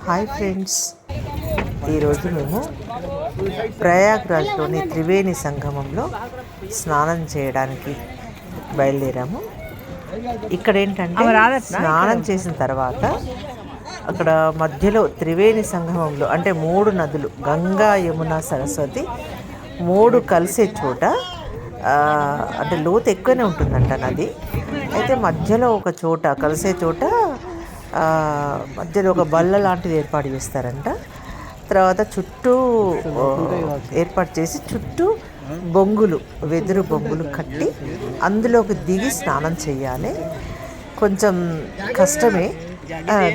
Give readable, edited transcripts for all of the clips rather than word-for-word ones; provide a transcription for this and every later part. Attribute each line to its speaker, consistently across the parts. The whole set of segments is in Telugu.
Speaker 1: హాయ్ ఫ్రెండ్స్, ఈరోజు మేము ప్రయాగ్రాజ్లోని త్రివేణి సంగమంలో స్నానం చేయడానికి బయలుదేరాము. ఇక్కడ ఏంటంటే స్నానం చేసిన తర్వాత అక్కడ మధ్యలో త్రివేణి సంగమంలో అంటే 3 నదులు గంగా, యమున, సరస్వతి 3 కలిసే చోట అంటే లోతు ఎక్కువనే ఉంటుందంట నది. అయితే మధ్యలో ఒక చోట కలిసే చోట మధ్యలో ఒక బల్ల లాంటిది ఏర్పాటు చేస్తారంట. తర్వాత చుట్టూ ఏర్పాటు చేసి చుట్టూ బొంగులు, వెదురు బొంగులు కట్టి అందులోకి దిగి స్నానం చేయాలి. కొంచెం కష్టమే,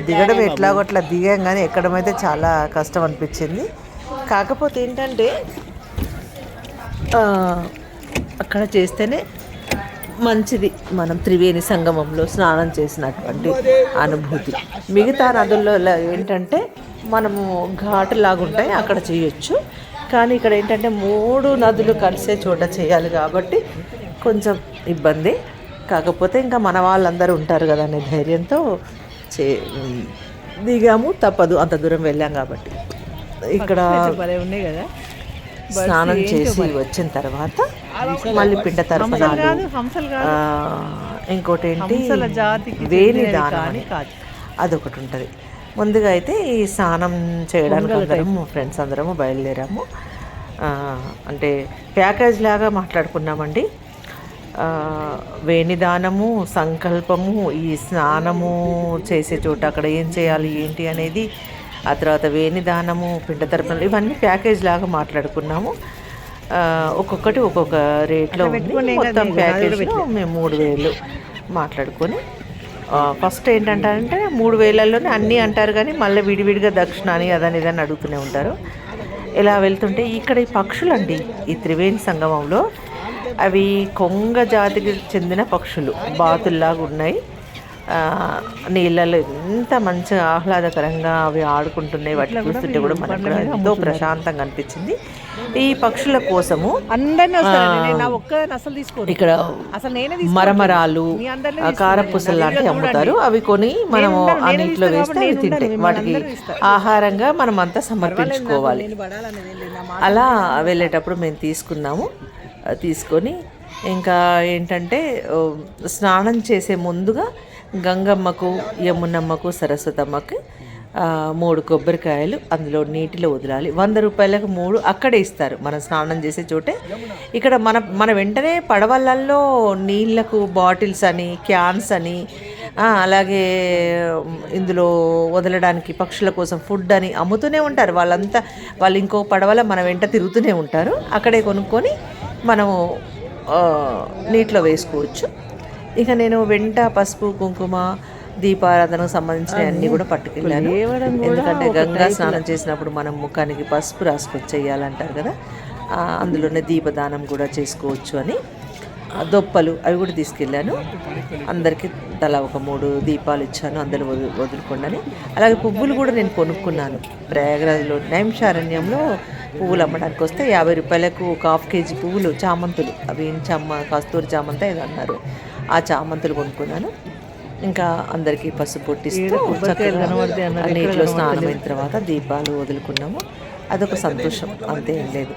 Speaker 1: దిగడం ఎట్లాగో అట్లా దిగాం, కానీ ఎక్కడం అయితే చాలా కష్టం అనిపించింది. కాకపోతే ఏంటంటే అక్కడ చేస్తేనే మంచిది, మనం త్రివేణి సంగమంలో స్నానం చేసినటువంటి అనుభూతి. మిగతా నదుల్లో ఏంటంటే మనము ఘాటులాగా ఉంటాయి, అక్కడ చేయొచ్చు. కానీ ఇక్కడ ఏంటంటే 3 నదులు కలిసే చోట చేయాలి కాబట్టి కొంచెం ఇబ్బంది. కాకపోతే ఇంకా మన వాళ్ళందరూ ఉంటారు కదా అనే ధైర్యంతో దిగాము. తప్పదు, అంత దూరం వెళ్ళాం కాబట్టి. ఇక్కడ ఉన్నాయి కదా, స్నానం చేసి వచ్చిన తర్వాత మళ్ళీ పిండ తర్పణాలు, ఇంకోటి ఏంటి వేణి దానం అని అదొకటి ఉంటుంది. ముందుగా అయితే ఈ స్నానం చేయడానికి అందరము ఫ్రెండ్స్ అందరము బయలుదేరాము. అంటే ప్యాకేజ్ లాగా మాట్లాడుకున్నామండి. వేణిదానము, సంకల్పము, ఈ స్నానము చేసే చోట అక్కడ ఏం చేయాలి ఏంటి అనేది, ఆ తర్వాత వేణిదానము, పిండ తర్పణలు, ఇవన్నీ ప్యాకేజ్ లాగా మాట్లాడుకున్నాము. ఒక్కొక్కటి ఒక్కొక్క రేట్లో ఉంది. మొత్తం ప్యాకేజ్లో మేము 3000 మాట్లాడుకొని, ఫస్ట్ ఏంటంటే 3000లోనే అన్నీ అంటారు, కానీ మళ్ళీ విడివిడిగా దక్షిణాన్ని అదని ఇదని అడుగుతూనే ఉంటారు. ఇలా వెళ్తుంటే ఇక్కడ ఈ పక్షులు అండి, ఈ త్రివేణి సంగమంలో అవి కొంగ జాతికి చెందిన పక్షులు, బాతుల్లాగా ఉన్నాయి. నీళ్ళలో ఎంత మంచిగా ఆహ్లాదకరంగా అవి ఆడుకుంటున్నాయి. వాటిని చూస్తుంటే కూడా మనకు కూడా ఎంతో ప్రశాంతంగా అనిపించింది. ఈ పక్షుల కోసము ఇక్కడ మరమరాలు, కారపూసలు లాంటివి అమ్ముతారు. అవి కొని మనము ఆ నీటిలో వేస్తే అవి తింటాయి. వాటికి ఆహారంగా మనం అంతా సమర్పించుకోవాలి. అలా వెళ్ళేటప్పుడు మేము తీసుకొని ఇంకా ఏంటంటే స్నానం చేసే ముందుగా గంగమ్మకు, యమునమ్మకు, సరస్వతమ్మకి 3 కొబ్బరికాయలు అందులో నీటిలో వదలాలి. 100 రూపాయలకు 3 అక్కడే ఇస్తారు, మనం స్నానం చేసే చోటే. ఇక్కడ మన వెంటనే పడవలల్లో నీళ్లకు బాటిల్స్ అని, క్యాన్స్ అని, అలాగే ఇందులో వదలడానికి పక్షుల కోసం ఫుడ్ అని అమ్ముతూనే ఉంటారు. వాళ్ళు ఇంకో పడవల మన వెంట తిరుగుతూనే ఉంటారు. అక్కడే కొనుక్కొని మనము నీటిలో వేసుకోవచ్చు. ఇక నేను వెంట పసుపు, కుంకుమ, దీపారాధనకు సంబంధించిన అన్నీ కూడా పట్టుకెళ్ళాను. ఎందుకంటే గంగా స్నానం చేసినప్పుడు మనం ముఖానికి పసుపు రాసుకొని చేయాలంటారు కదా, అందులోనే దీపదానం కూడా చేసుకోవచ్చు అని. దొప్పలు అవి కూడా తీసుకెళ్ళాను. అందరికీ తలా ఒక 3 దీపాలు ఇచ్చాను, అందరూ వదులుకోండి. అలాగే పువ్వులు కూడా నేను కొనుక్కున్నాను. ప్రయాగరాజ్లో నైమిషారణ్యంలో పువ్వులు అమ్మడానికి వస్తే 50 రూపాయలకు 1/2 కేజీ పువ్వులు, చామంతులు, అవి కస్తూరి చామంతి ఏదో అన్నారు, ఆ చామంతులు కొనుక్కున్నాను. ఇంకా అందరికీ పసుపు పొట్టిస్తూ నీటిలో స్నానం అయిన తర్వాత దీపాలు వదులుకున్నాము. అదొక సంతోషం, అంతే, ఏం లేదు.